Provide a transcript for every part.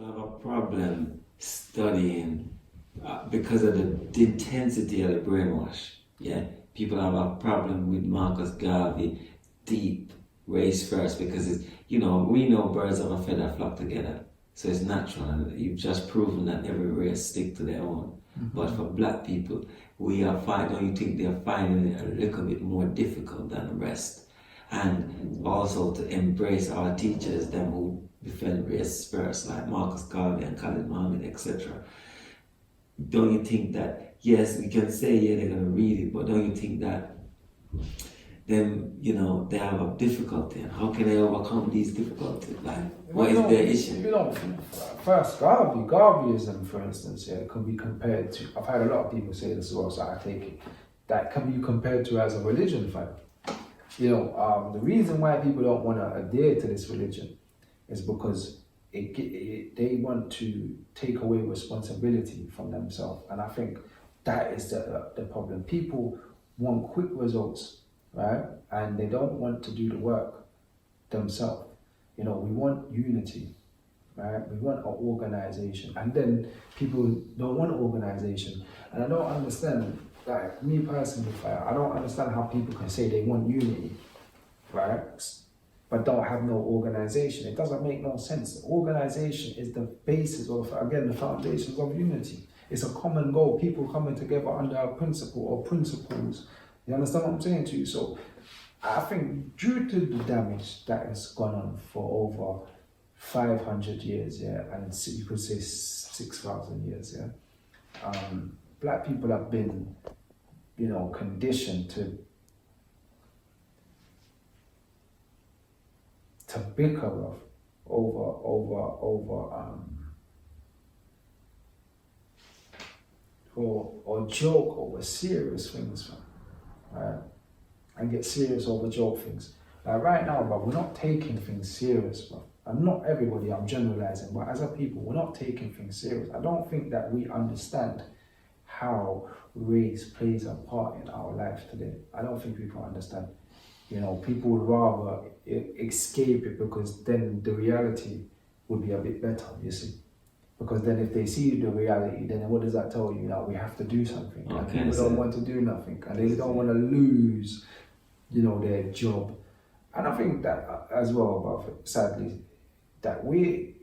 have a problem studying because of the intensity of the brainwash. Yeah, people have a problem with Marcus Garvey, deep race first, because it's, we know birds of a feather flock together, so it's natural, and you've just proven that every race stick to their own. Mm-hmm. But for black people, we are don't you think they're finding it a little bit more difficult than the rest? And also to embrace our teachers, them who defend race first, like Marcus Garvey and Khalid Muhammad, etc. Don't you think that, yes, we can say, yeah, they're going to read it, but don't you think that them, they have a difficulty, and how can they overcome these difficulties? Like, what is their issue? First, Garveyism, for instance, can be compared to, I've had a lot of people say this as well, so I take it, that can be compared to as a religion, fact. The reason why people don't want to adhere to this religion is because they want to take away responsibility from themselves. And I think that is the problem. People want quick results, right? And they don't want to do the work themselves. We want unity, right? We want an organization. And then people don't want organization. And I don't understand, like me personally, I don't understand how people can say they want unity, right? But don't have no organization. It doesn't make no sense. Organization is the basis of, again, the foundations of unity. It's a common goal, people coming together under a principle or principles. You understand what I'm saying to you? So I think due to the damage that has gone on for over 500 years, and you could say 6,000 years, black people have been, conditioned to bicker or joke over serious things, right? And get serious over joke things. Like right now, but we're not taking things serious, bro. And not everybody, I'm generalizing, but as a people, we're not taking things serious. I don't think that we understand how race plays a part in our life today. I don't think people understand. People would rather escape it, because then the reality would be a bit better, you see. Because then if they see the reality, then what does that tell you? We have to do something. And people don't want to do nothing, and they don't want to lose, their job. And I think that as well, but sadly, that we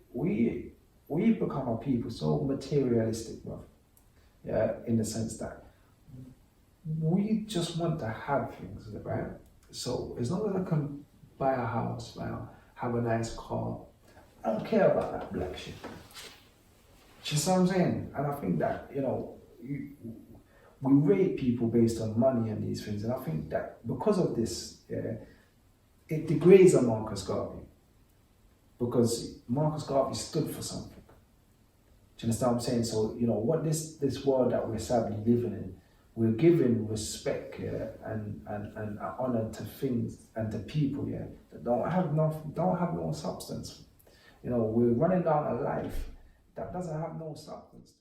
become a people so materialistic, bro. Yeah, in the sense that we just want to have things, right? So as long as I can buy a house, have a nice car, I don't care about that black shit. You see what I'm saying? And I think that, we rate people based on money and these things. And I think that because of this, it degrades a Marcus Garvey. Because Marcus Garvey stood for something. Do you understand what I'm saying? So, what this world that we're sadly living in, we're giving respect and honor to things and to people that don't have no substance. We're running down a life that doesn't have no substance.